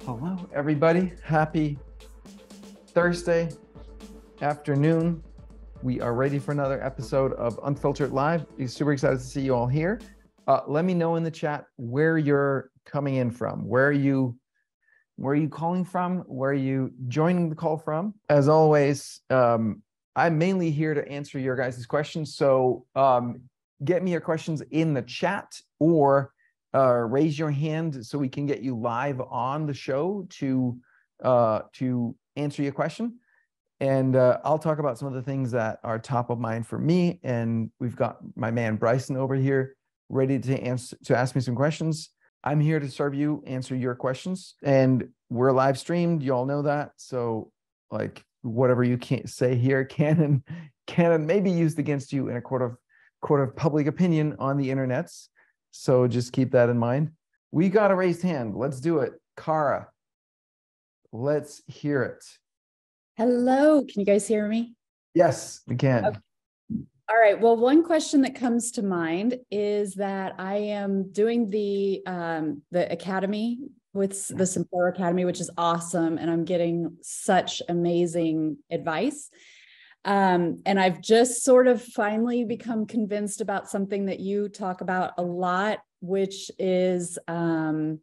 Hello, everybody. Happy Thursday afternoon. We are ready for another episode of Unfiltered Live. I'm super excited to see you all here. Let me know in the chat where you're coming in from. Where are you calling from? Where are you joining the call from? As always, I'm mainly here to answer your guys' questions. So get me your questions in the chat or raise your hand so we can get you live on the show to answer your question. And I'll talk about some of the things that are top of mind for me. And we've got my man Bryson over here ready to ask me some questions. I'm here to serve you, answer your questions, and we're live streamed. You all know that. So like whatever you can't say here can may be used against you in a court of public opinion on the internets. So just keep that in mind. We got a raised hand. Let's do it. Kara, let's hear it. Hello, can you guys hear me? Yes, we can. Okay. All right. Well, one question that comes to mind is that I am doing the academy with the Simplero Academy, which is awesome. And I'm getting such amazing advice. And I've just sort of finally become convinced about something that you talk about a lot, which is the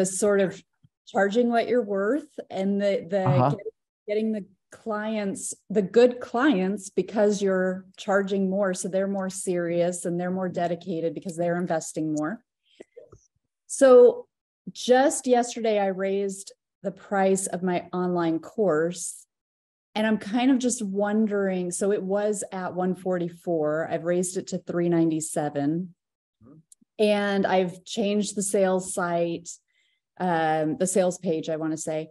sort of charging what you're worth and getting the clients, the good clients, because you're charging more. So they're more serious and they're more dedicated because they're investing more. So just yesterday, I raised the price of my online course. And I'm kind of just wondering, so it was at $144. I've raised it to $397. And I've changed the sales site, the sales page, I want to say.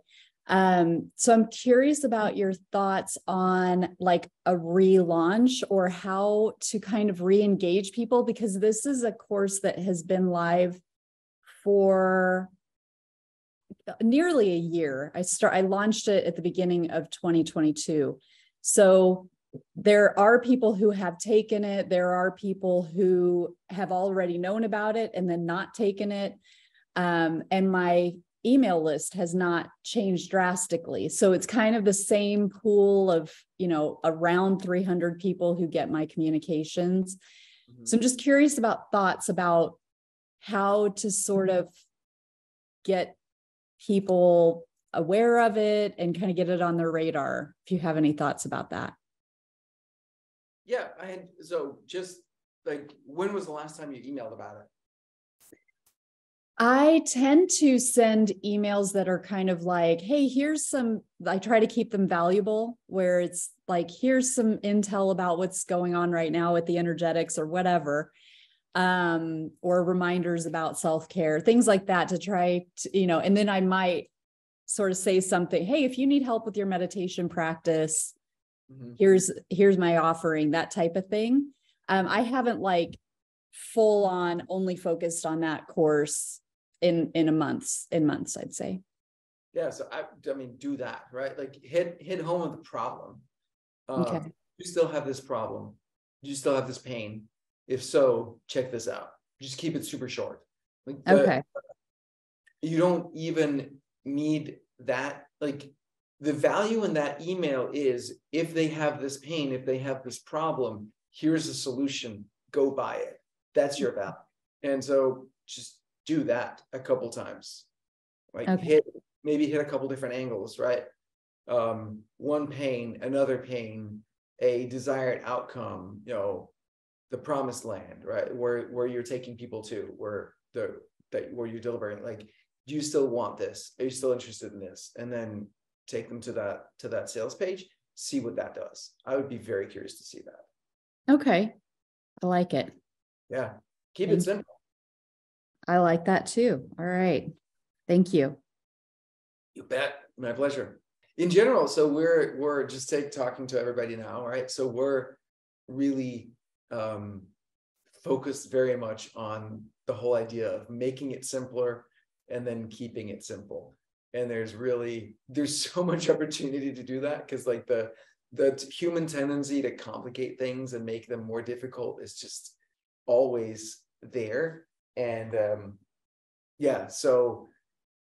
So I'm curious about your thoughts on like a relaunch or how to kind of re-engage people, because this is a course that has been live for nearly a year. I launched it at the beginning of 2022. So there are people who have taken it. There are people who have already known about it and then not taken it. And my email list has not changed drastically. So it's kind of the same pool of, around 300 people who get my communications. Mm-hmm. So I'm just curious about thoughts about how to sort of get people aware of it and kind of get it on their radar, if you have any thoughts about that. Yeah, so just like, when was the last time you emailed about it? I tend to send emails that are kind of like, hey, I try to keep them valuable, where it's like, here's some intel about what's going on right now with the energetics or whatever. Or reminders about self-care, things like that, to try to, and then I might sort of say something, hey, if you need help with your meditation practice, mm-hmm. here's my offering, that type of thing. I haven't like full on only focused on that course in months, I'd say. Yeah. So I mean, do that, right? Like hit home with the problem. Okay. You still have this problem. You still have this pain. If so, check this out. Just keep it super short. Okay. You don't even need that. Like, the value in that email is, if they have this pain, if they have this problem, here's a solution. Go buy it. That's your value. And so just do that a couple times. Like, okay. maybe hit a couple different angles, right? One pain, another pain, a desired outcome, the promised land, right? Where you're taking people to, where you're delivering. Like, do you still want this? Are you still interested in this? And then take them to that sales page, see what that does. I would be very curious to see that. Okay. I like it. Yeah. Keep it simple. I like that too. All right. Thank you. You bet. My pleasure. In general, so we're just talking to everybody now, right? So we're really focused very much on the whole idea of making it simpler and then keeping it simple. And there's so much opportunity to do that, because like the human tendency to complicate things and make them more difficult is just always there. And yeah, so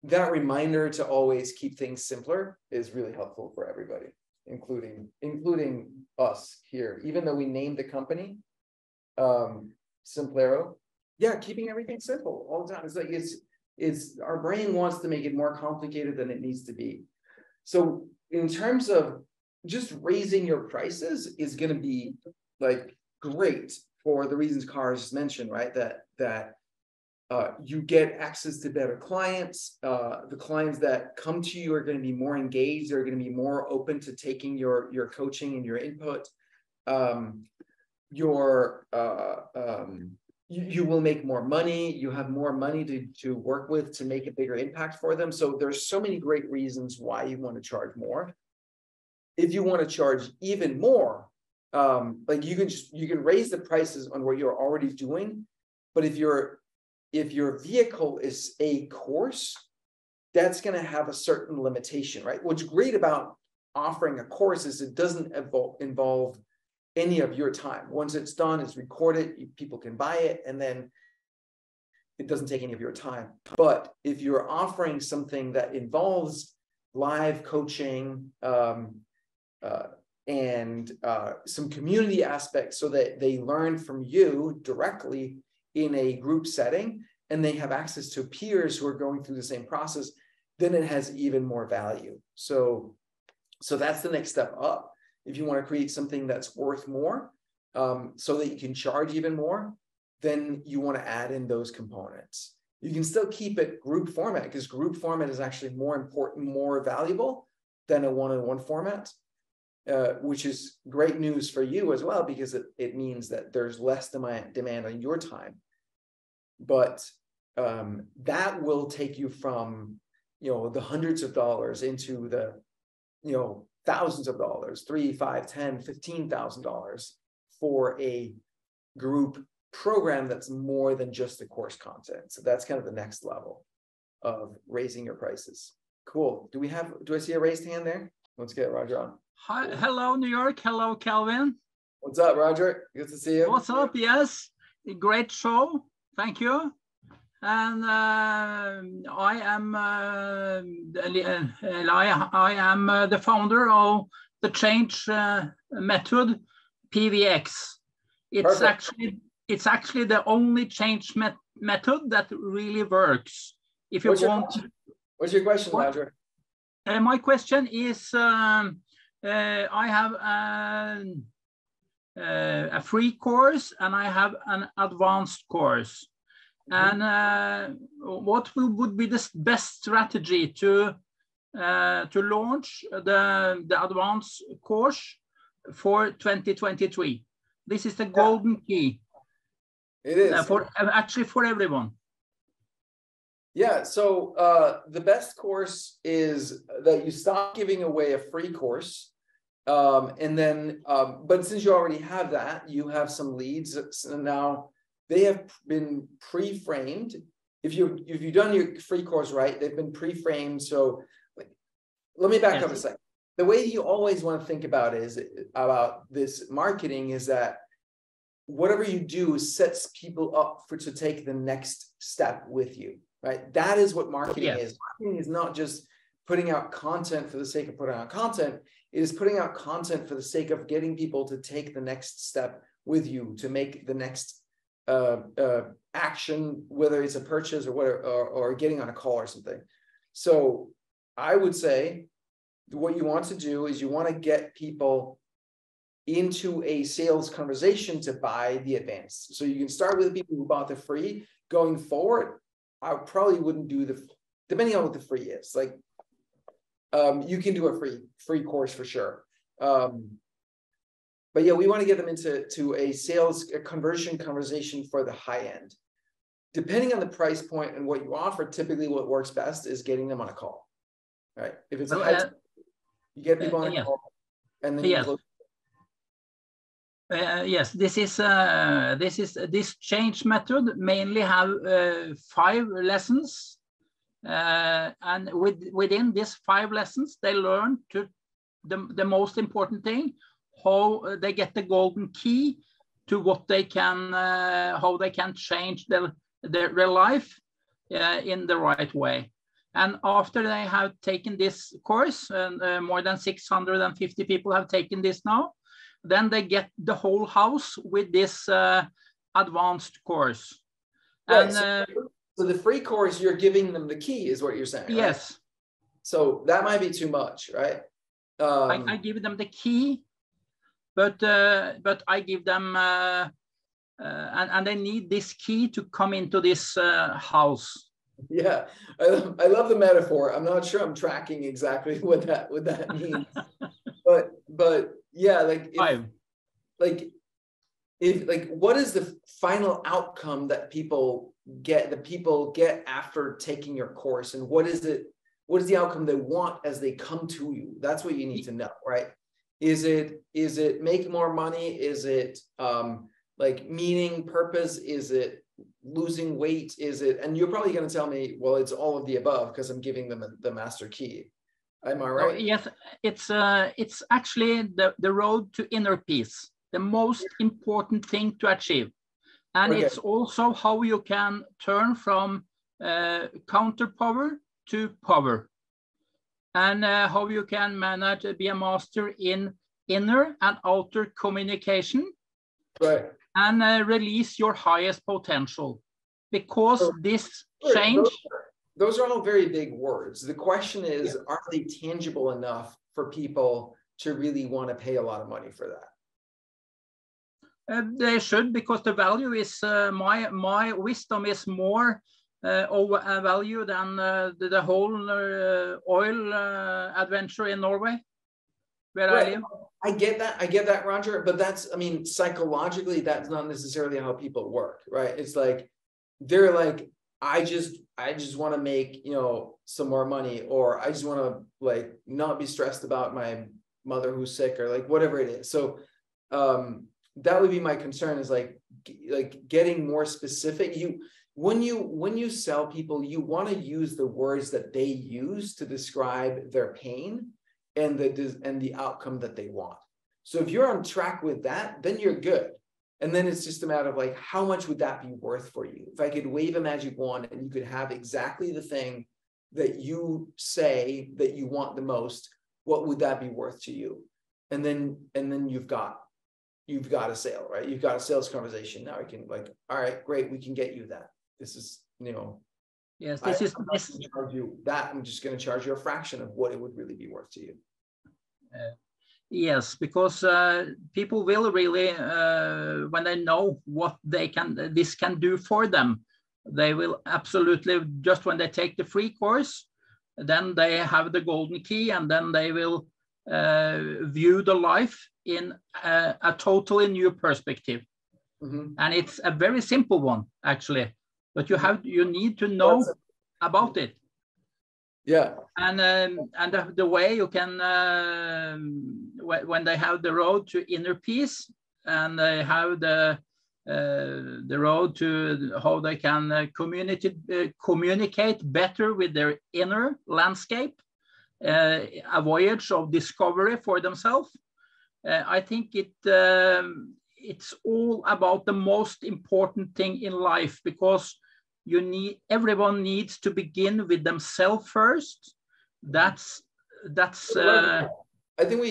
that reminder to always keep things simpler is really helpful for everybody, including us here. Even though we named the company Simplero, yeah, keeping everything simple all the time. It's like it's our brain wants to make it more complicated than it needs to be. So in terms of just raising your prices is going to be like great for the reasons Kara just mentioned, right? That you get access to better clients. The clients that come to you are going to be more engaged. They're going to be more open to taking your coaching and your input. You will make more money. You have more money to work with to make a bigger impact for them. So there's so many great reasons why you want to charge more. If you want to charge even more, like you can raise the prices on what you're already doing, but if your vehicle is a course, that's going to have a certain limitation, right? What's great about offering a course is it doesn't involve any of your time. Once it's done, it's recorded, people can buy it, and then it doesn't take any of your time. But if you're offering something that involves live coaching and some community aspects so that they learn from you directly in a group setting, and they have access to peers who are going through the same process, then it has even more value. So that's the next step up. If you want to create something that's worth more, so that you can charge even more, then you want to add in those components. You can still keep it group format, because group format is actually more important, more valuable than a one-on-one format, which is great news for you as well, because it means that there's less demand on your time. But that will take you from, the hundreds of dollars into the, thousands of dollars, $3,000, $5,000, $10,000, $15,000 for a group program that's more than just the course content. So that's kind of the next level of raising your prices. Cool. Do I see a raised hand there? Let's get Roger on. Hi, hello, New York. Hello, Calvin. What's up, Roger? Good to see you. What's up? Yes, a great show. Thank you. And I am the founder of the change method, PVX. It's actually the only change method that really works. If you what's your question, Roger? My question is, I have a free course and I have an advanced course. And what would be the best strategy to launch the advanced course for 2023? This is the golden key. It is actually for everyone. Yeah. So the best course is that you stop giving away a free course, and then but since you already have that, you have some leads, and now they have been pre-framed. If you've done your free course right, they've been pre-framed. So let me back up a second. The way you always want to think about this marketing is that whatever you do sets people up to take the next step with you, right? That is what marketing is. Marketing is not just putting out content for the sake of putting out content. It is putting out content for the sake of getting people to take the next step with you, to make the next action, whether it's a purchase or whatever, or getting on a call or something. So I would say what you want to do is you want to get people into a sales conversation to buy the advanced. So you can start with people who bought the free. Going forward, I probably wouldn't do depending on what the free is. Like you can do a free course for sure. But yeah, we want to get them into a sales conversion conversation for the high end. Depending on the price point and what you offer, typically what works best is getting them on a call, right? If it's you get people on a call, and then you close. Yes, this change method mainly have 5 lessons, and within these 5 lessons, they learn the most important thing. How they get the golden key to what they can, how they can change their life in the right way. And after they have taken this course, and more than 650 people have taken this now, then they get the whole house with this advanced course. Right. And so the free course, you're giving them the key, is what you're saying. yes. Right? So that might be too much, right? I give them the key, but I give them, and they need this key to come into this house. Yeah, I love the metaphor. I'm not sure I'm tracking exactly what that means, but yeah, if what is the final outcome that people get after taking your course, and what is the outcome they want as they come to you? That's what you need to know, right? Is it make more money? Is it like meaning, purpose? Is it losing weight? Is it, and you're probably going to tell me, well, it's all of the above because I'm giving them the master key. Am I right? Yes, it's actually the road to inner peace, the most important thing to achieve. And okay, it's also how you can turn from counter power to power, and how you can manage, be a master in inner and outer communication, right? And release your highest potential, because this change. Those are all very big words. The question is, are they tangible enough for people to really want to pay a lot of money for that? They should, because the value is, my wisdom is more of a value than the whole oil adventure in Norway, where I live. I get that, Roger, but that's, I mean, psychologically, that's not necessarily how people work, right? It's like, they're like, I just want to make, some more money, or I just want to like not be stressed about my mother who's sick, or like whatever it is. So that would be my concern, is like getting more specific. When you sell people, you want to use the words that they use to describe their pain and the outcome that they want. So if you're on track with that, then you're good. And then it's just a matter of like, how much would that be worth for you? If I could wave a magic wand and you could have exactly the thing that you say that you want the most, what would that be worth to you? And then you've got a sale, right? You've got a sales conversation. Now we can like, all right, great, we can get you that. This is, yes, I'm not going to charge you that. I'm just going to charge you a fraction of what it would really be worth to you. Yes, because people will really, when they know what this can do for them, they will absolutely, just when they take the free course, then they have the golden key, and then they will view the life in a totally new perspective. Mm-hmm. And it's a very simple one, actually, but you need to know about it. Yeah. And the way you can, when they have the road to inner peace, and they have the road to how they can communicate better with their inner landscape, a voyage of discovery for themselves. I think it's all about the most important thing in life, because everyone needs to begin with themselves first. That's I think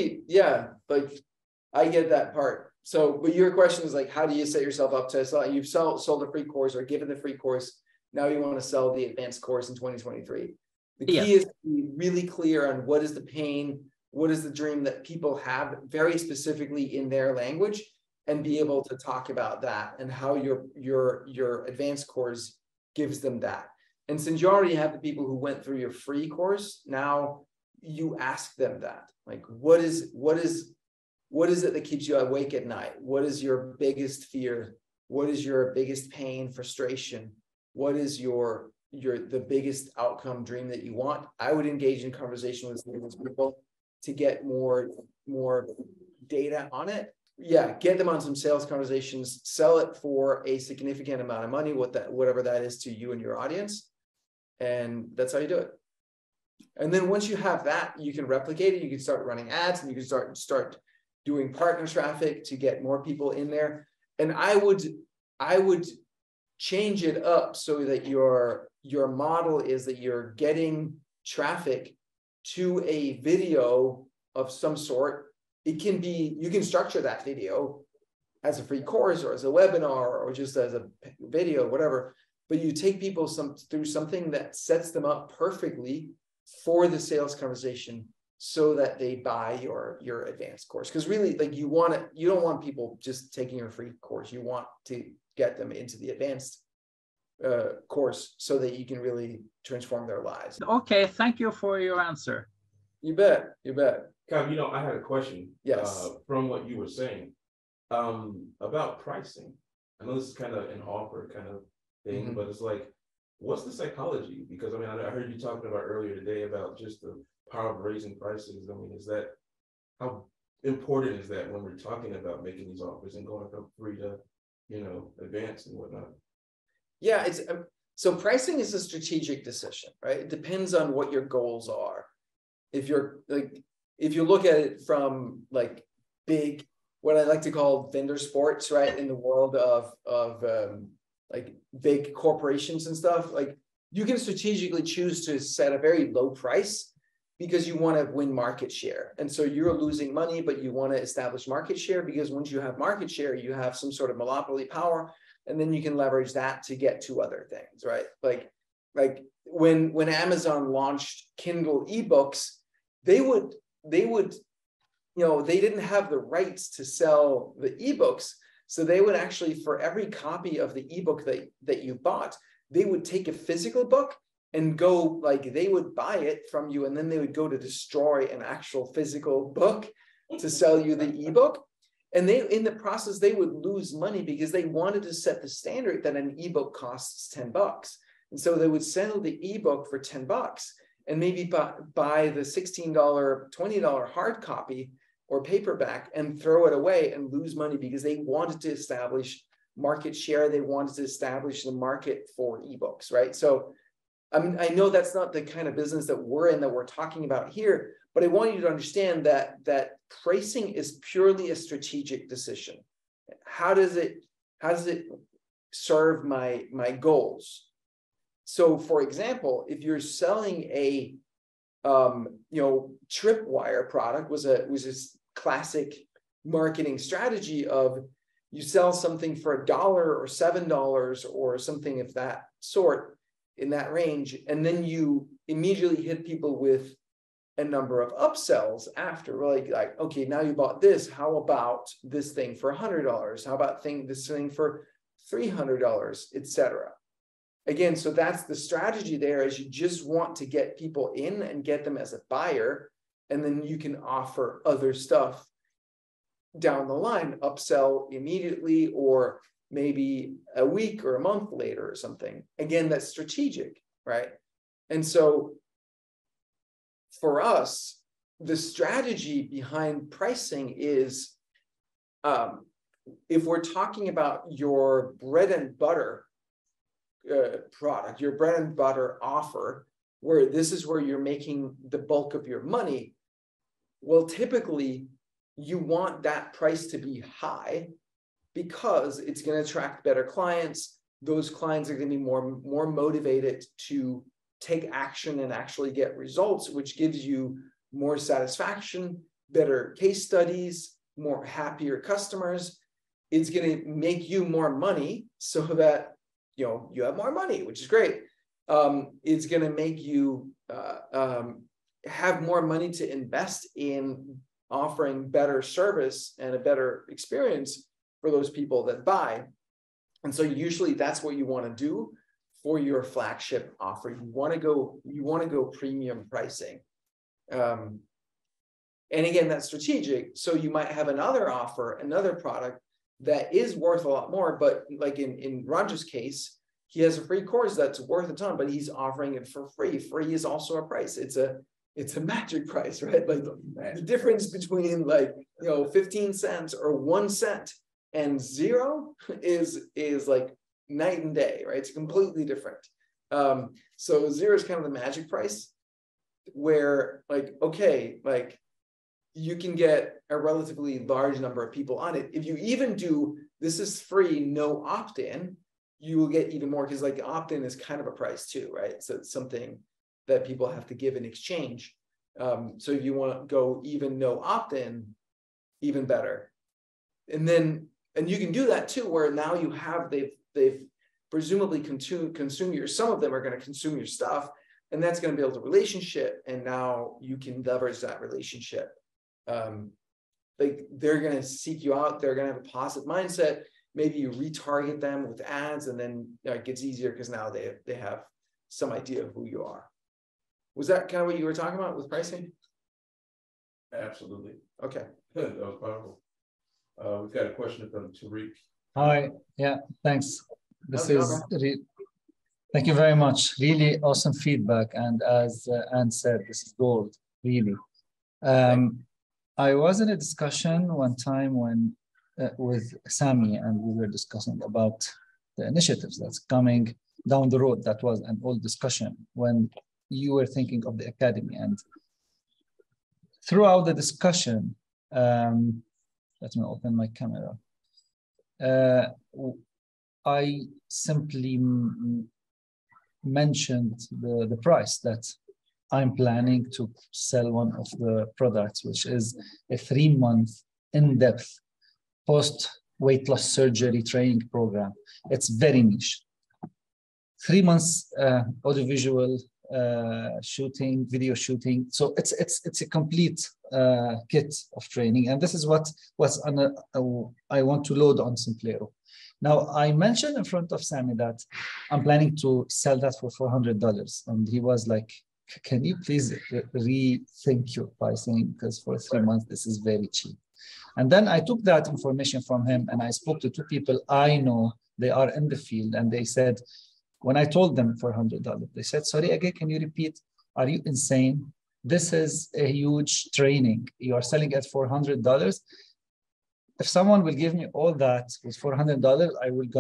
I get that part. So, but your question is like, how do you set yourself up to sell? You've sold a free course, or given the free course. Now you want to sell the advanced course in 2023. The key is to be really clear on what is the pain, what is the dream that people have very specifically in their language, and be able to talk about that, and how your advanced course gives them that. And since you already have the people who went through your free course, now you ask them that, like, what is it that keeps you awake at night? What is your biggest fear? What is your biggest pain, frustration? What is the biggest outcome dream that you want? I would engage in conversation with those people to get more data on it. Yeah, get them on some sales conversations, sell it for a significant amount of money, whatever that is to you and your audience. And that's how you do it. And then once you have that, you can replicate it. You can start running ads, and you can start doing partner traffic to get more people in there. And I would change it up so that your model is that you're getting traffic to a video of some sort. It can be, you can structure that video as a free course or as a webinar or just as a video, whatever, but you take people through something that sets them up perfectly for the sales conversation so that they buy your advanced course. Because really, like, you don't want people just taking your free course. You want to get them into the advanced course so that you can really transform their lives. Okay, thank you for your answer. You bet, you bet. Kyle, I had a question. Yes. From what you were saying about pricing. I know this is kind of an offer kind of thing, but it's like, what's the psychology? Because I mean, I heard you talking about earlier today about just the power of raising prices. I mean, how important is that when we're talking about making these offers and going from free to, advanced and whatnot? Yeah, so pricing is a strategic decision, right? It depends on what your goals are. If you look at it from like big, what I like to call vendor sports, right? In the world of like big corporations and stuff, like you can strategically choose to set a very low price because you want to win market share. And so you're losing money, but you want to establish market share because once you have market share, you have some sort of monopoly power, and then you can leverage that to get to other things, right? Like when Amazon launched Kindle ebooks, they didn't have the rights to sell the ebooks. So they would actually, for every copy of the ebook that you bought, they would take a physical book and go, like, they would buy it from you, and then they would go to destroy an actual physical book to sell you the ebook. And in the process, they would lose money because they wanted to set the standard that an ebook costs $10. And so they would sell the ebook for $10 and maybe buy the $16, $20 hard copy or paperback and throw it away and lose money because they wanted to establish market share. They wanted to establish the market for ebooks, right? So I know that's not the kind of business that we're in, that we're talking about here, but I want you to understand that pricing is purely a strategic decision. How does it serve my goals? So, for example, if you're selling a tripwire product, was a classic marketing strategy of you sell something for $1 or $7 or something of that sort, in that range, and then you immediately hit people with a number of upsells after, like, okay, now you bought this, how about this thing for $100? How about this thing for $300, etc. Again, so that's the strategy there, is you just want to get people in and get them as a buyer, and then you can offer other stuff down the line, upsell immediately, or maybe a week or a month later or something. Again, that's strategic, right? And so for us, the strategy behind pricing is, if we're talking about your bread and butter product, your bread and butter offer, where this is where you're making the bulk of your money, well, typically you want that price to be high because it's going to attract better clients. Those clients are going to be more motivated to take action and actually get results, which gives you more satisfaction, better case studies, more happier customers. It's going to make you more money so that you have more money, which is great. It's going to make you have more money to invest in offering better service and a better experience for those people that buy. And so usually that's what you want to do for your flagship offer. You want to go premium pricing. And again, that's strategic. So you might have another offer, another product that is worth a lot more, but like in Roger's case, he has a free course that's worth a ton, but he's offering it for free. Free is also a price. It's a magic price, right? Like the difference between 15 cents or 1 cent and zero is like night and day, right? It's completely different. So zero is kind of the magic price, where you can get a relatively large number of people on it. If you even do, this is free, no opt-in, you will get even more, because like opt-in is kind of a price too, right? So it's something that people have to give in exchange. So if you want to go even no opt-in, even better. And you can do that too, where now you have, they've presumably consume your, some of them are going to consume your stuff, and that's going to build a relationship. And now you can leverage that relationship. Like they're going to seek you out. They're going to have a positive mindset. Maybe you retarget them with ads, and then it gets easier because now they have some idea of who you are. Was that kind of what you were talking about with pricing? Absolutely. Okay. That was powerful. We've got a question from Tariq. Hi. Yeah, thanks. Thank you very much. Really awesome feedback. And as Anne said, this is gold, really. I was in a discussion one time with Sami, and we were discussing about the initiatives that's coming down the road. That was an old discussion when you were thinking of the academy. And throughout the discussion, let me open my camera. I simply mentioned the price that I'm planning to sell one of the products, which is a 3-month in-depth post-weight loss surgery training program. It's very niche. 3 months audiovisual shooting, video shooting. So it's a complete kit of training. And this is what I want to load on Simplero. Now, I mentioned in front of Sami that I'm planning to sell that for $400. And he was like, can you please rethink your pricing? Because for 3 months, this is very cheap. And then I took that information from him and I spoke to 2 people I know, they are in the field, and they said, when I told them $400, they said, sorry, again, can you repeat? Are you insane? This is a huge training. You are selling at $400. If someone will give me all that with $400, I would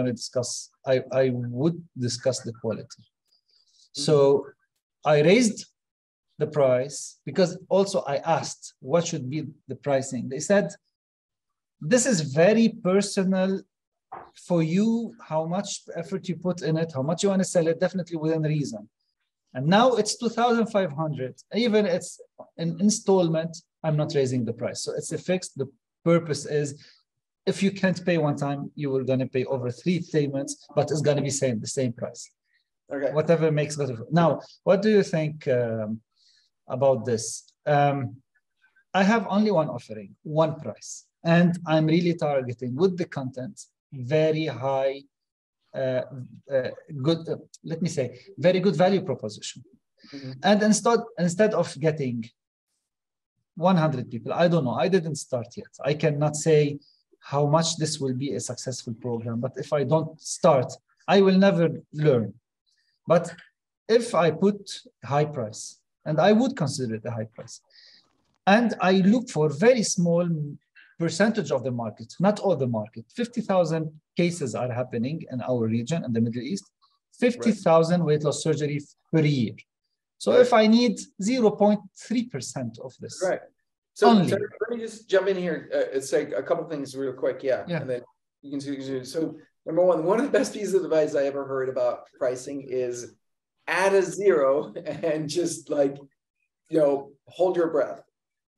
discuss the quality. So I raised the price because also I asked what should be the pricing. They said, this is very personal for you, how much effort you put in it, how much you want to sell it, definitely within reason. And now it's $2,500. Even it's an installment, I'm not raising the price. So it's a fixed. The purpose is if you can't pay one time, you are going to pay over 3 payments, but it's going to be the same price. Okay. Whatever makes better. Now, what do you think about this? I have only one offering, one price, and I'm really targeting with the content very high, let me say, very good value proposition. Mm-hmm. And instead of getting 100 people, I don't know, I didn't start yet. I cannot say how much this will be a successful program, but if I don't start, I will never learn. But if I put high price, and I would consider it a high price, and I look for very small percentage of the market, not all the market. 50,000 cases are happening in our region in the Middle East, 50,000 weight loss surgery per year. So if I need 0.3% of this. Right. So let me just jump in here. It's like a couple things real quick. Yeah. And then you can see. So number one of the best pieces of advice I ever heard about pricing is add a 0 and just like, hold your breath.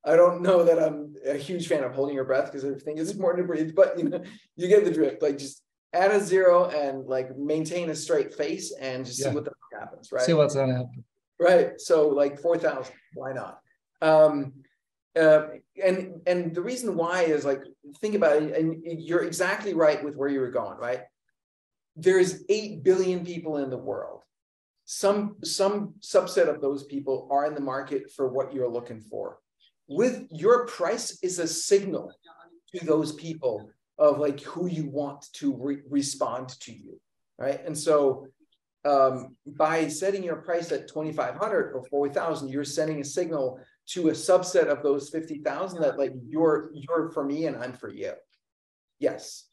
I don't know that I'm a huge fan of holding your breath because I think it's important to breathe, but you get the drift. Like just add a 0 and like maintain a straight face and just see what the fuck happens, right? See what's gonna happen. Right. So like 4,000, why not? And the reason why is like, think about it, and you're exactly right with where you were going, right? There's 8 billion people in the world. Some subset of those people are in the market for what you're looking for. With your price is a signal to those people of like who you want to respond to you, right? And so by setting your price at 2,500 or 4,000, you're sending a signal to a subset of those 50,000 that like you're for me and I'm for you. Yes.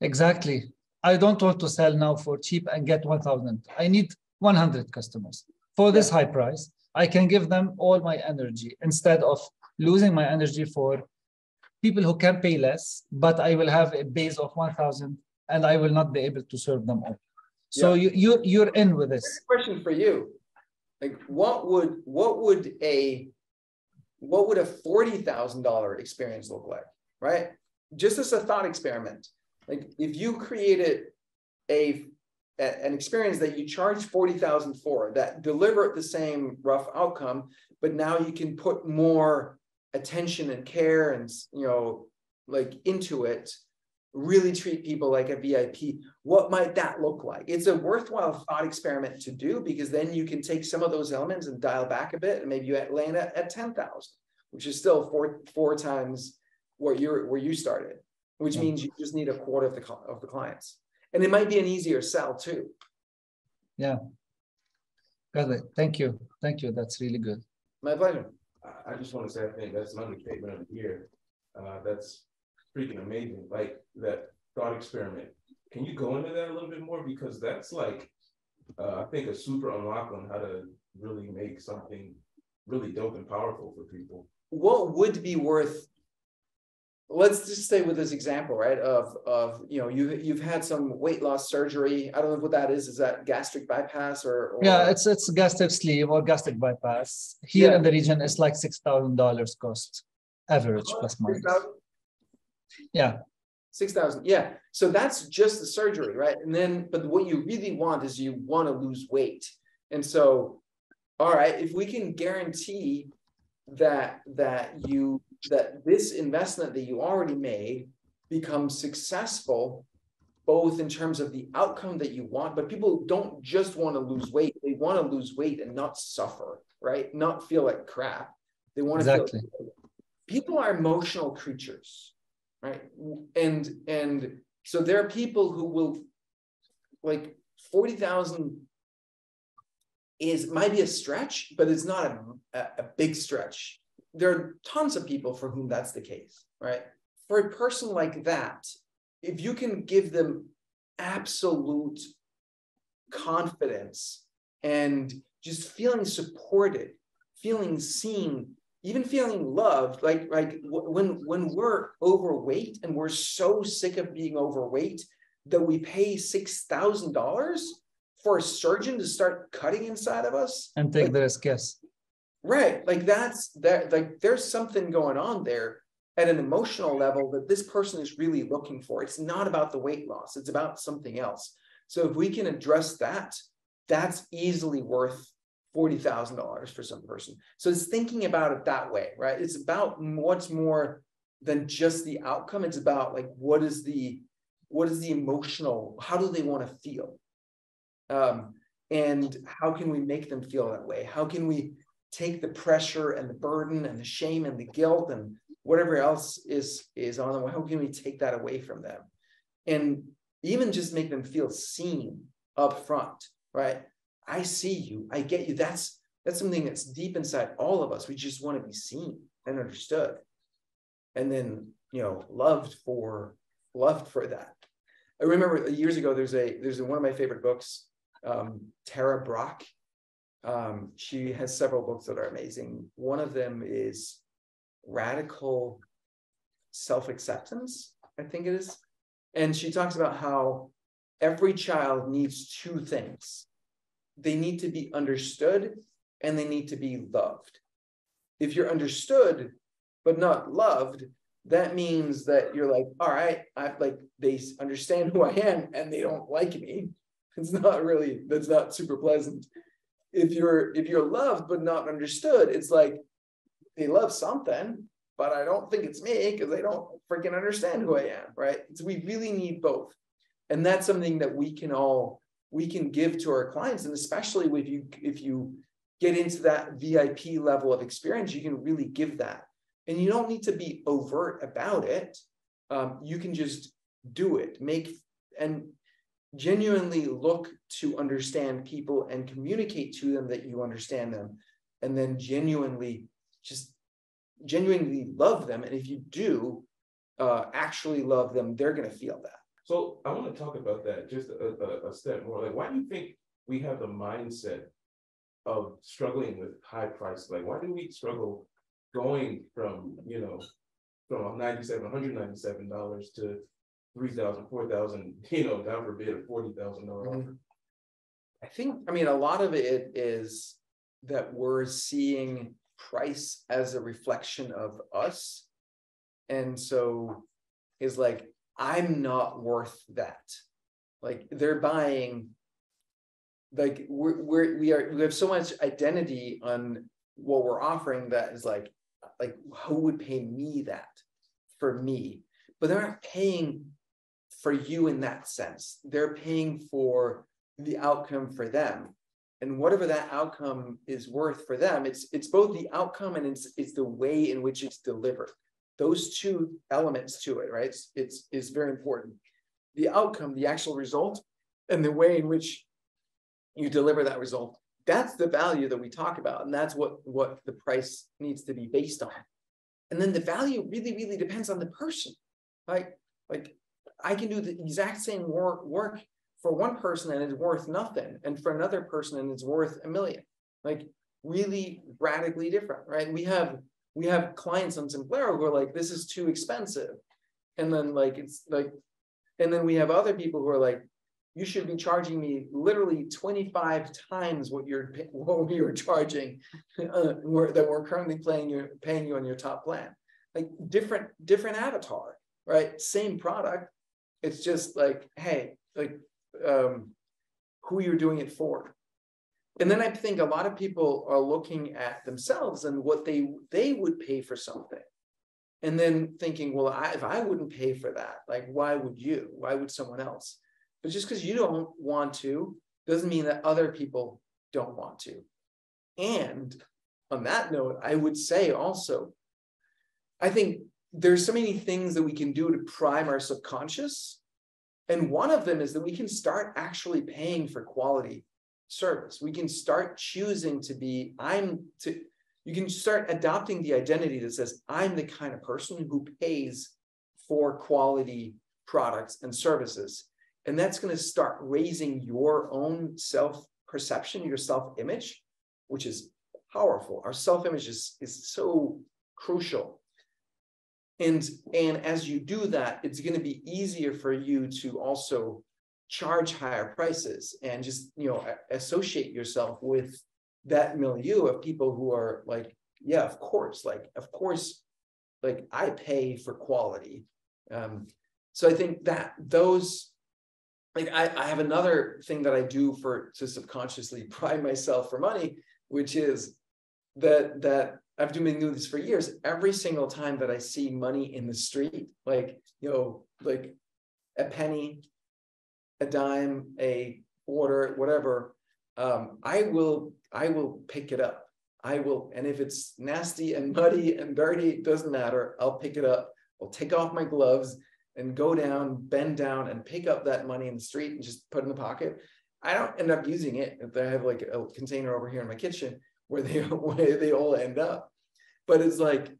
Exactly. I don't want to sell now for cheap and get 1,000. I need 100 customers for this high price. I can give them all my energy instead of losing my energy for people who can pay less, but I will have a base of 1,000 and I will not be able to serve them all. So you're in with this. Question for you. Like what would a $40,000 experience look like, right? Just as a thought experiment. Like if you created an experience that you charge $40,000 for that delivered the same rough outcome, but now you can put more attention and care and like into it, really treat people like a VIP. What might that look like? It's a worthwhile thought experiment to do, because then you can take some of those elements and dial back a bit, and maybe you land at 10,000, which is still four times where you started, which means you just need a quarter of the clients. And it might be an easier sell too. Yeah. Got it. Thank you. Thank you. That's really good. My pleasure. I just want to say, I think that's an understatement of the year. That's freaking amazing. Like that thought experiment. Can you go into that a little bit more? Because that's like, I think a super unlock on how to really make something really dope and powerful for people. What would be worth, let's just stay with this example, right? Of you've had some weight loss surgery. I don't know what that is. Is that gastric bypass or yeah, it's gastric sleeve or gastric bypass. Here in the region, it's like $6,000 cost average plus minus. 6,000? Yeah. 6,000. Yeah. So that's just the surgery, right? And then, but what you really want is you want to lose weight. And so, all right, if we can guarantee that this investment that you already made becomes successful, both in terms of the outcome that you want, but people don't just want to lose weight. They want to lose weight and not suffer, right? Not feel like crap. They want to feel like, people are emotional creatures, right? And so there are people who will, like 40,000 might be a stretch, but it's not a big stretch. There are tons of people for whom that's the case, right? For a person like that, if you can give them absolute confidence and just feeling supported, feeling seen, even feeling loved, like when we're overweight and we're so sick of being overweight that we pay $6,000 for a surgeon to start cutting inside of us and take the risk, yes. Right. Like there's something going on there at an emotional level that this person is really looking for. It's not about the weight loss. It's about something else. So if we can address that, that's easily worth $40,000 for some person. So it's thinking about it that way, right? It's about what's more than just the outcome. It's about like, what is the emotional, how do they want to feel? And how can we make them feel that way? How can we take the pressure and the burden and the shame and the guilt and whatever else is on them? How can we take that away from them? And even just make them feel seen up front, right? I see you, I get you. That's something that's deep inside all of us. We just want to be seen and understood. And then, loved for that. I remember years ago, there's one of my favorite books, Tara Brach. She has several books that are amazing. One of them is Radical Self-Acceptance, I think it is. And she talks about how every child needs two things. They need to be understood and they need to be loved. If you're understood but not loved, that means that you're like, all right, they understand who I am and they don't like me. That's not super pleasant. If you're loved but not understood, it's like they love something, but I don't think it's me because they don't freaking understand who I am, right? So we really need both. And that's something that we can give to our clients. And especially if you get into that VIP level of experience, you can really give that. And you don't need to be overt about it. You can just do it, and genuinely look to understand people and communicate to them that you understand them, and then genuinely love them. And if you do actually love them, they're going to feel that. So I want to talk about that just a step more. Like, why do you think we have the mindset of struggling with high price? Like, why do we struggle going from $197 to $3,000, $4,000, God forbid, a $40,000 offer. I think, I mean, a lot of it is that we're seeing price as a reflection of us. And so is like, I'm not worth that. Like they're buying, like we have so much identity on what we're offering that is like who would pay me that for me? But they're not paying for you in that sense. They're paying for the outcome for them. And whatever that outcome is worth for them, it's both the outcome and it's the way in which it's delivered. Those two elements to it, right? It's very important. The outcome, the actual result, and the way in which you deliver that result, that's the value that we talk about. And that's what the price needs to be based on. And then the value really, really depends on the person, right? Like I can do the exact same work for one person and it's worth nothing, and for another person and it's worth $1 million. Like really radically different, right? We have clients on Simplero who are like, this is too expensive. And then and then we have other people who are like, you should be charging me literally 25 times what we were charging that we're currently paying you on your top plan. Like different avatar, right? Same product. It's just like, hey, like who you're doing it for. And then I think a lot of people are looking at themselves and what they would pay for something. And then thinking, well, if I wouldn't pay for that, like, why would you? Why would someone else? But just because you don't want to doesn't mean that other people don't want to. And on that note, I would say also, I think there's so many things that we can do to prime our subconscious. And one of them is that we can start actually paying for quality service. We can start choosing to be, you can start adopting the identity that says, I'm the kind of person who pays for quality products and services. And that's going to start raising your own self-perception, your self-image, which is powerful. Our self-image is so crucial. And as you do that, it's going to be easier for you to also charge higher prices and just, associate yourself with that milieu of people who are like, yeah, of course, I pay for quality. So I think that those, like, I have another thing that I do to subconsciously prime myself for money, which is that I've been doing this for years. Every single time that I see money in the street, like a penny, a dime, a quarter, whatever, I will pick it up. And if it's nasty and muddy and dirty, it doesn't matter. I'll pick it up. I'll take off my gloves and go down, bend down, and pick up that money in the street and just put it in the pocket. I don't end up using it. I have like a container over here in my kitchen where they all end up. But it's like,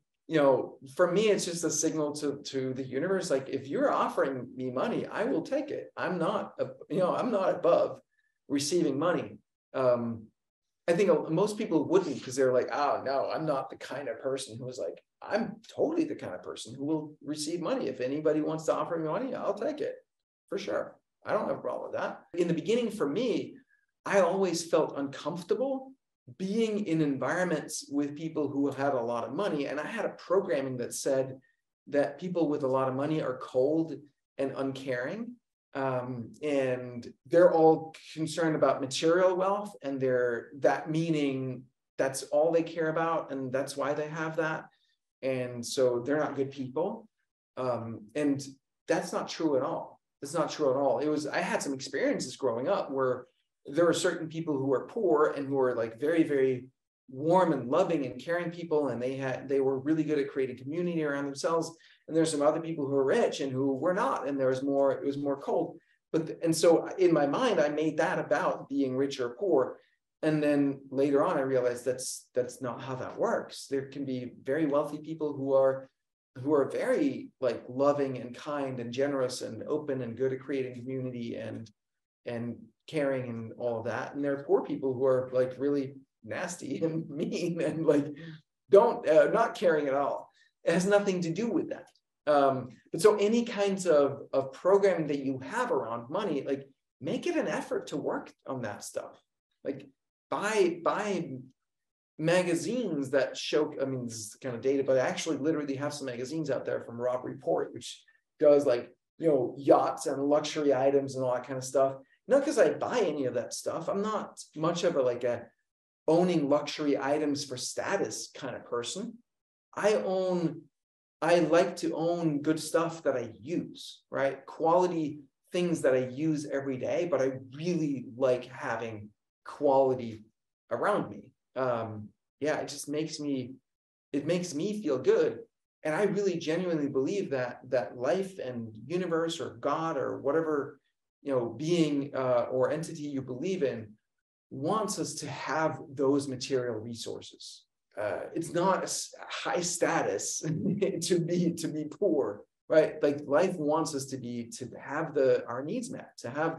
for me, it's just a signal to the universe. Like, if you're offering me money, I will take it. I'm not above receiving money. I think most people wouldn't, because they're like, oh no, I'm not the kind of person who is like, I'm totally the kind of person who will receive money. If anybody wants to offer me money, I'll take it for sure. I don't have a problem with that. In the beginning, for me, I always felt uncomfortable being in environments with people who had a lot of money. And I had a programming that said that people with a lot of money are cold and uncaring. And they're all concerned about material wealth, and that meaning that's all they care about, and that's why they have that. And so they're not good people. And that's not true at all. It's not true at all. I had some experiences growing up where there were certain people who were poor and who were like very, very warm and loving and caring people. And they were really good at creating community around themselves. And there's some other people who are rich and who were not. And it was more cold. And so in my mind, I made that about being rich or poor. And then later on, I realized that's not how that works. There can be very wealthy people who are very like loving and kind and generous and open and good at creating community and caring and all of that. And there are poor people who are like really nasty and mean and like not caring at all. It has nothing to do with that. But so any kinds of programming that you have around money, like make it an effort to work on that stuff. Like buy magazines that show, I mean, this is kind of dated, but I actually literally have some magazines out there from Rob Report, which does like, yachts and luxury items and all that kind of stuff. Not because I buy any of that stuff. I'm not much of a owning luxury items for status kind of person. I like to own good stuff that I use, right? Quality things that I use every day, but I really like having quality around me. It just makes me feel good. And I really genuinely believe that life and universe or God or whatever, being or entity you believe in wants us to have those material resources. It's not a high status to be poor, right? Like life wants us to have our needs met, to have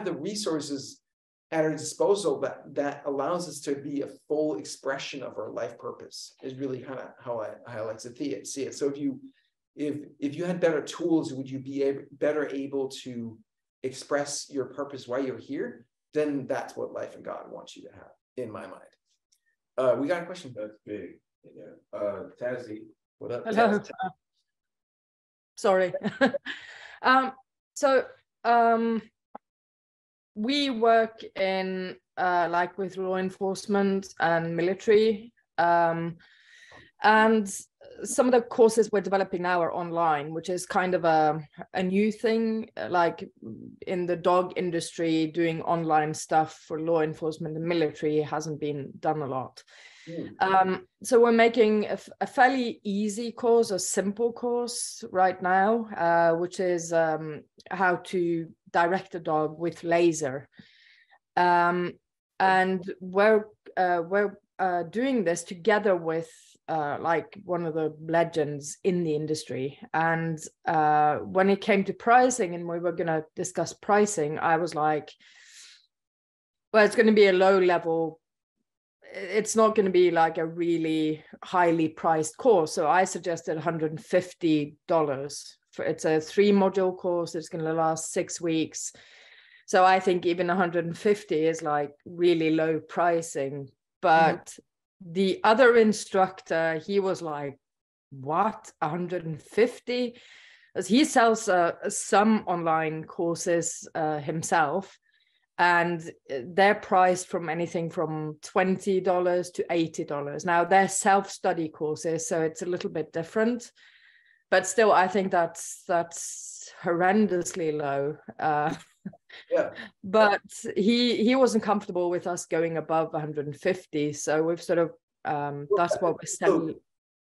the resources at our disposal that allows us to be a full expression of our life purpose is really kind of how I like to see it. So if you had better tools, would you be better able to express your purpose while you're here? Then that's what life and God wants you to have, in my mind. We got a question. That's big. Yeah. Tazzy, what up? Hello. Sorry. We work in with law enforcement and military, and some of the courses we're developing now are online, which is kind of a new thing, like in the dog industry. Doing online stuff for law enforcement and military hasn't been done a lot. So we're making a fairly easy course, a simple course right now, which is how to direct a dog with laser. And we're doing this together with one of the legends in the industry. And when it came to pricing and we were going to discuss pricing, I was like, well, it's going to be a low level. It's not going to be like a really highly priced course. So I suggested $150. It's a 3-module course. It's going to last 6 weeks. So I think even 150 is like really low pricing. But the other instructor, he was like, what, 150? As he sells some online courses himself. And they're priced from anything from $20 to $80. Now they're self-study courses, so it's a little bit different, but still, I think that's horrendously low. But he wasn't comfortable with us going above 150, so we've sort of that's what we're selling. So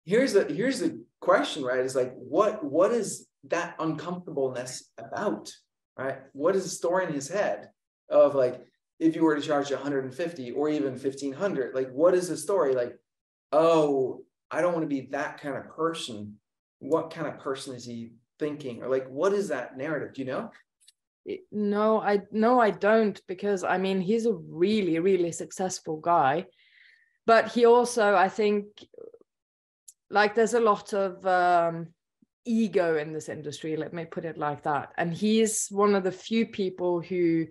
here's the question, right? Is like what is that uncomfortableness about, right? What is the story in his head of like, if you were to charge 150 or even 1,500, like what is the story? Like, oh, I don't want to be that kind of person. What kind of person is he thinking? Or like, what is that narrative? Do you know? No, I don't, because I mean, he's a really, really successful guy, but he also, I think, like there's a lot of ego in this industry, let me put it like that. And he's one of the few people who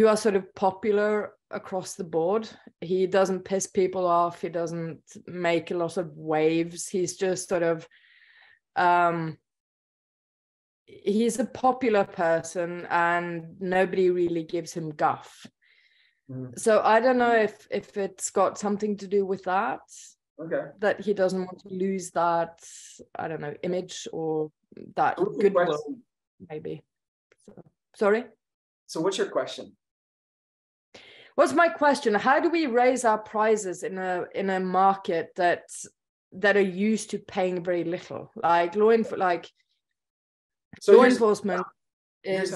are sort of popular across the board. He doesn't piss people off. He doesn't make a lot of waves. He's just sort of, he's a popular person and nobody really gives him guff. So I don't know if it's got something to do with that. Okay. That he doesn't want to lose that, I don't know, image or that goodwill, maybe. So, sorry? So what's your question? What's my question? How do we raise our prices in a market that are used to paying very little? Like law enforcement is.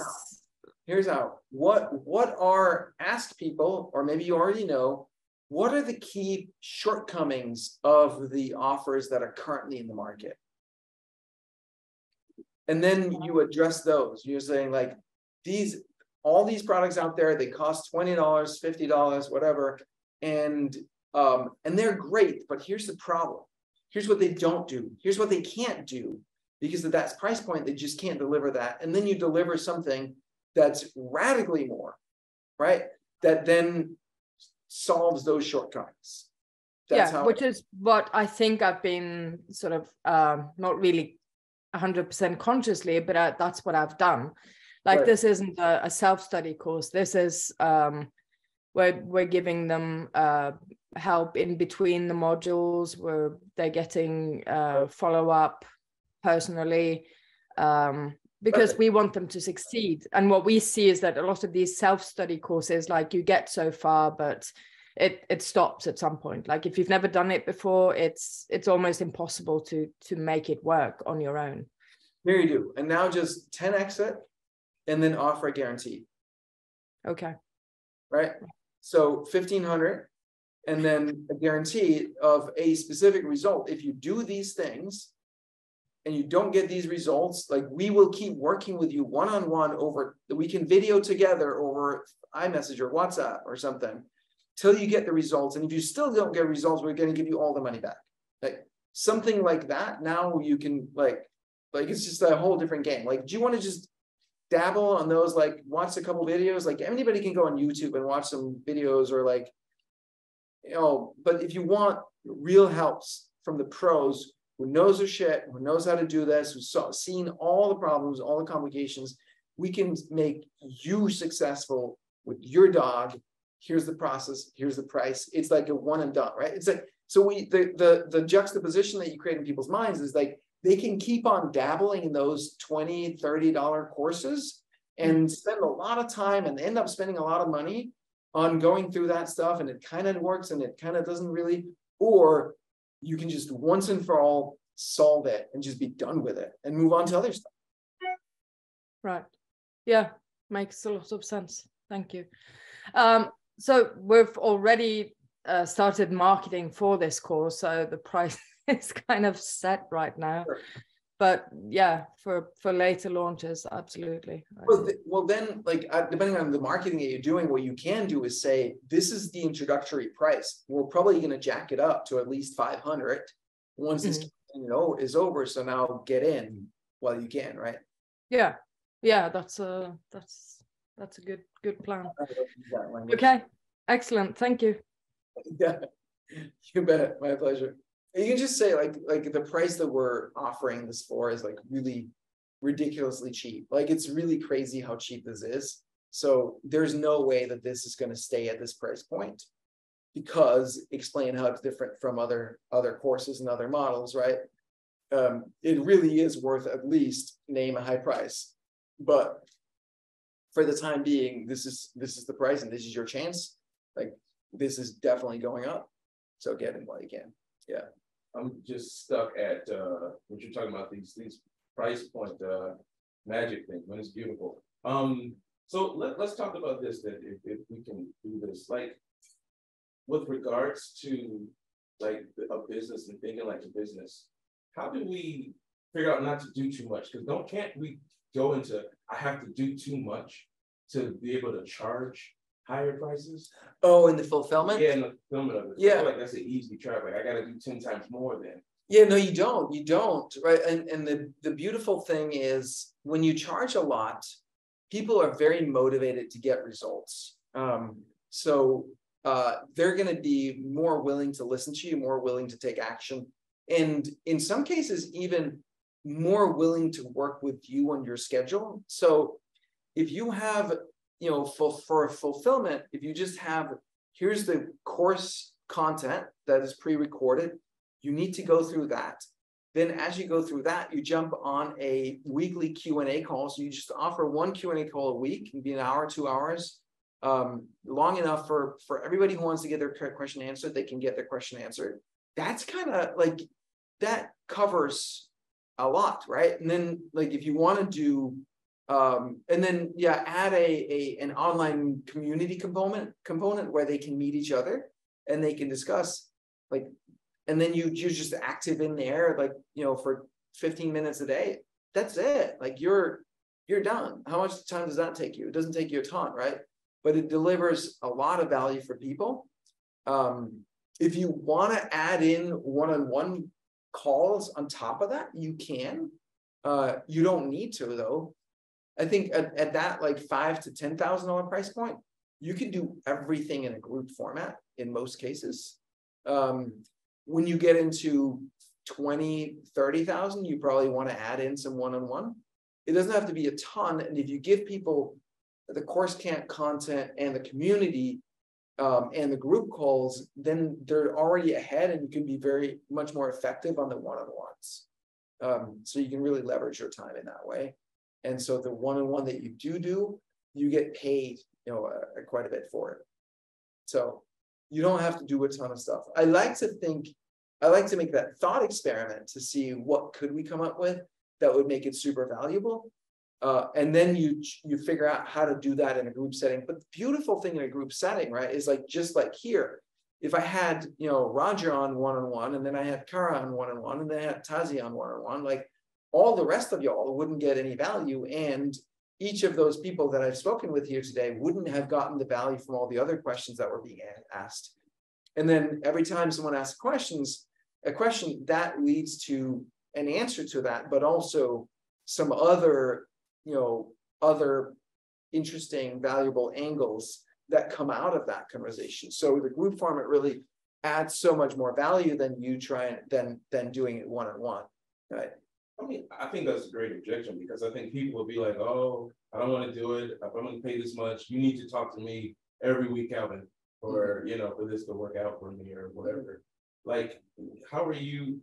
Here's how. What are, ask people, or maybe you already know, what are the key shortcomings of the offers that are currently in the market? And then you address those. You're saying like all these products out there, they cost $20, $50, whatever, and they're great. But here's the problem: here's what they don't do, here's what they can't do, because at that price point, they just can't deliver that. And then you deliver something that's radically more, right? That then solves those shortcomings. That's how, which is what I think I've been sort of not really 100% consciously, but that's what I've done. Like, right. This isn't a self-study course. This is we're giving them help in between the modules, where they're getting follow-up personally, because we want them to succeed. And what we see is that a lot of these self-study courses, like, you get so far, but it stops at some point. Like, if you've never done it before, it's almost impossible to make it work on your own. Here you do. And now just 10x it and then offer a guarantee. Okay. Right? So 1,500 and then a guarantee of a specific result. If you do these things and you don't get these results, like, we will keep working with you one-on-one over, we can video together over iMessage or WhatsApp or something till you get the results. And if you still don't get results, we're going to give you all the money back. Like, something like that. Now you can like it's just a whole different game. Like, do you want to just dabble on those, like, watch a couple videos? Like, anybody can go on YouTube and watch some videos, or like, but if you want real helps from the pros who knows their shit, who knows how to do this, who's seen all the problems, all the complications, we can make you successful with your dog. Here's the process, here's the price. It's like a one and done, right? It's like, so the juxtaposition that you create in people's minds is like, they can keep on dabbling in those $20, $30 courses and spend a lot of time and end up spending a lot of money on going through that stuff, and it kind of works and it kind of doesn't really, or you can just once and for all solve it and just be done with it and move on to other stuff. Right. Yeah, makes a lot of sense. Thank you. So we've already started marketing for this course, so the price is kind of set right now. Sure. But yeah, for later launches, absolutely. Well, then, like, depending on the marketing that you're doing, what you can do is say, this is the introductory price. We're probably going to jack it up to at least 500 once this is over. So now get in while you can, right? Yeah, that's a good plan. Okay, excellent. Thank you. Yeah, you bet. My pleasure. You can just say like the price that we're offering this for is like really ridiculously cheap. Like, it's really crazy how cheap this is. So there's no way that this is going to stay at this price point, because explain how it's different from other courses and other models, right? It really is worth at least name a high price. But for the time being, this is the price, and this is your chance. Like, this is definitely going up. So get in while you can. Yeah. I'm just stuck at what you're talking about, these price point magic thing, when it's beautiful. So let's talk about this then, if we can do this. Like, with regards to like a business and thinking like a business, how do we figure out not to do too much? Because can't we go into, I have to do too much to be able to charge higher prices? Oh, in the fulfillment? Yeah, in the fulfillment of it. Yeah. I feel like that's an easy trap. Like, I got to do 10 times more then. Yeah, no, you don't, right? And the beautiful thing is, when you charge a lot, people are very motivated to get results. So they're going to be more willing to listen to you, more willing to take action, and in some cases, even more willing to work with you on your schedule. So if you have, for fulfillment, if you just have, here's the course content that is pre-recorded, you need to go through that. Then as you go through that, you jump on a weekly Q&A call. So you just offer one Q&A call a week. It can be an hour, 2 hours, long enough for everybody who wants to get their question answered, they can get their question answered. That's kind of like, that covers a lot, right? And then, like, if you want to do, and then add an online community component where they can meet each other and they can discuss, like, and then you're just active in there, like, for 15 minutes a day. That's it. Like, you're done. How much time does that take you? It doesn't take you a ton, right? But it delivers a lot of value for people. If you want to add in one-on-one calls on top of that, you can. You don't need to though. I think at that like $5,000 to $10,000 price point, you can do everything in a group format in most cases. When you get into 20, 30,000, you probably want to add in some one-on-one. It doesn't have to be a ton. And if you give people the course content and the community and the group calls, then they're already ahead and you can be very much more effective on the one-on-ones. So you can really leverage your time in that way. And so the one-on-one that you do, you get paid, quite a bit for it. So you don't have to do a ton of stuff. I like to make that thought experiment to see what could we come up with that would make it super valuable. And then you figure out how to do that in a group setting. But the beautiful thing in a group setting, right, is like just like here, if I had, Roger on one-on-one, and then I had Kara on one-on-one, and then I had Tazi on one-on-one, like all the rest of y'all wouldn't get any value. And each of those people that I've spoken with here today wouldn't have gotten the value from all the other questions that were being asked. And then every time someone asks a question that leads to an answer to that, but also some other, other interesting, valuable angles that come out of that conversation. So the group format really adds so much more value than than doing it one-on-one, right? I mean, I think that's a great objection because I think people will be like, oh, I don't want to do it. If I'm going to pay this much, you need to talk to me every week, Calvin, or, for this to work out for me or whatever. Like, how are you?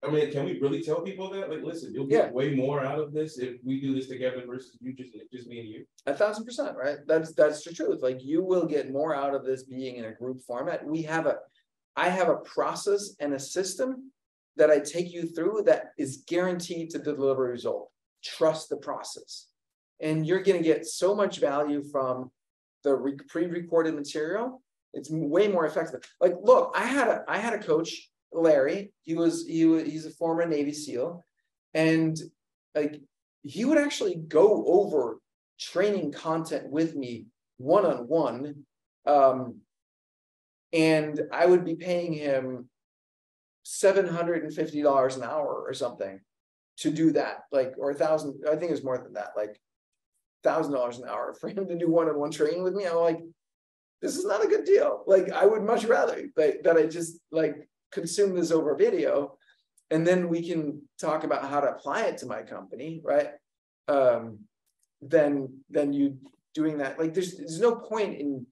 I mean, can we really tell people that? Like, listen, you'll get way more out of this if we do this together versus you just me and you. 1,000%, right? That's the truth. Like, you will get more out of this being in a group format. I have a process and a system that I take you through that is guaranteed to deliver a result. Trust the process. And you're going to get so much value from the pre-recorded material. It's way more effective. Like, look, I had a coach, Larry. He's a former Navy SEAL. And like, he would actually go over training content with me one-on-one. And I would be paying him $750 an hour or something to do that, like, or $1,000. I think it was more than that, like $1,000 an hour for him to do one-on-one training with me. I'm like, this is not a good deal. Like, I would much rather that I just like consume this over video, and then we can talk about how to apply it to my company, right? Then you doing that. Like, there's no point in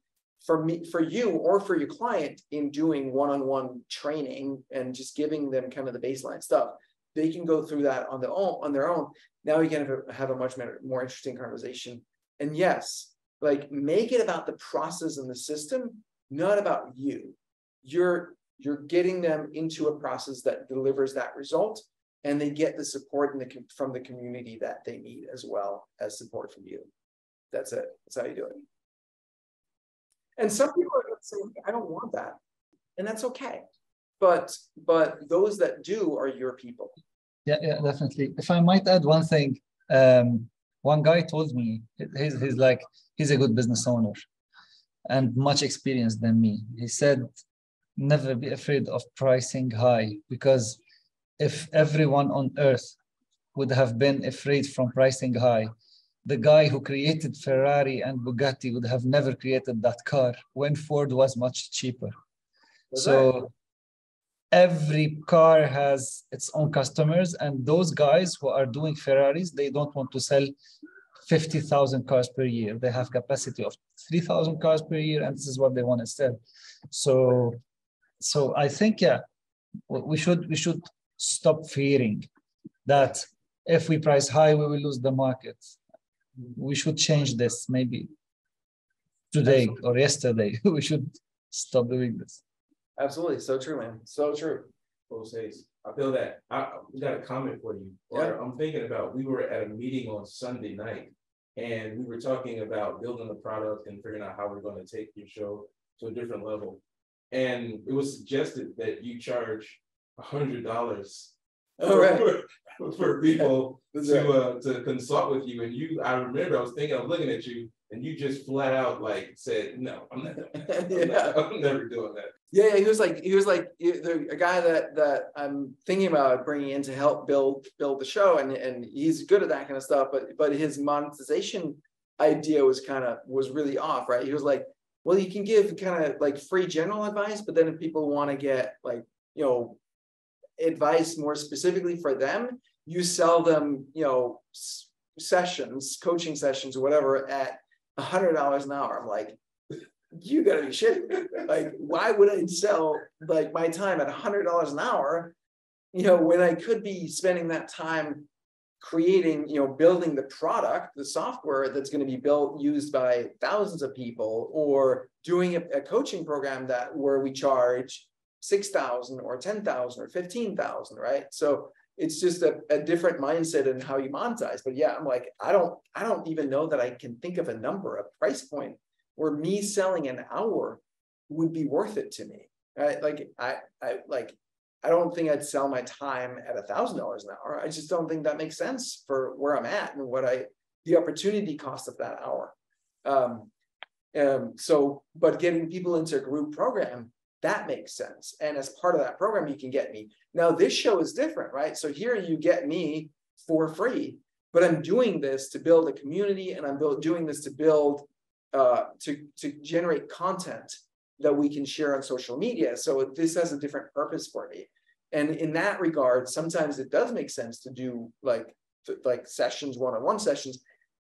for you or for your client in doing one-on-one training and just giving them kind of the baseline stuff. They can go through that on their own. Now you can have a much more interesting conversation. And yes, like, make it about the process and the system, not about you. You're getting them into a process that delivers that result, and they get the support from the community that they need, as well as support from you. That's it. That's how you do it. And some people are going to say, I don't want that. And that's okay. But those that do are your people. Yeah, definitely. If I might add one thing, one guy told me, he's a good business owner and much experienced than me. He said, never be afraid of pricing high, because if everyone on earth would have been afraid from pricing high, the guy who created Ferrari and Bugatti would have never created that car when Ford was much cheaper. So every car has its own customers, and those guys who are doing Ferraris, they don't want to sell 50,000 cars per year. They have capacity of 3,000 cars per year, and this is what they want to sell. So I think, we should stop fearing that if we price high, we will lose the market. We should change this maybe today or yesterday. We should stop doing this. Absolutely. So true, man. So true. I feel that. We got a comment for you. Yeah. I'm thinking about, we were at a meeting on Sunday night, and we were talking about building the product and figuring out how we're going to take your show to a different level. And it was suggested that you charge $100 for people to consult with you. And I remember I was looking at you, and you just flat out like said, no, I'm not. I'm never doing that. Yeah, he was like a guy that I'm thinking about bringing in to help build the show, and he's good at that kind of stuff. But his monetization idea was really off, right? He was like, well, you can give kind of like free general advice, but then if people want to get like, you know, advice more specifically for them, you sell them, you know, sessions, coaching sessions or whatever at $100 an hour. I'm like, you gotta be shitting. Like, why would I sell like my time at $100 an hour, you know, when I could be spending that time creating, you know, building the product, the software that's going to be used by thousands of people, or doing a coaching program where we charge 6,000 or 10,000 or 15,000, right? So it's just a different mindset in how you monetize. But yeah, I'm like, I don't even know that I can think of a number, a price point where me selling an hour would be worth it to me, right? Like I don't think I'd sell my time at $1,000 an hour. I just don't think that makes sense for where I'm at and the opportunity cost of that hour. But getting people into a group program, that makes sense. And as part of that program, you can get me. Now this show is different, right? So here you get me for free, but I'm doing this to build a community, and I'm doing this to build, to generate content that we can share on social media. So this has a different purpose for me. And in that regard, sometimes it does make sense to do like sessions, one-on-one sessions,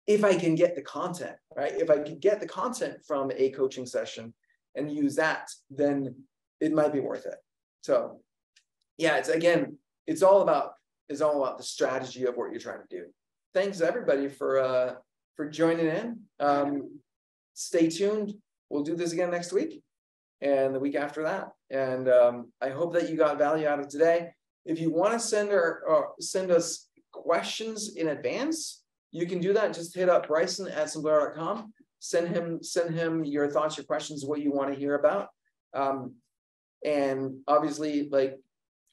if I can get the content, right? If I can get the content from a coaching session and use that, then it might be worth it. So yeah, it's all about the strategy of what you're trying to do. Thanks everybody for joining in. Stay tuned. We'll do this again next week and the week after that. And I hope that you got value out of today. If you want to send us questions in advance, you can do that. Just hit up Bryson at Simplero.com. Send him your thoughts, your questions, what you want to hear about. And obviously, like,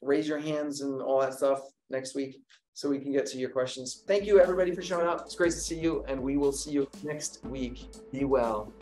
raise your hands and all that stuff next week so we can get to your questions. Thank you everybody for showing up. It's great to see you, and we will see you next week. Be well.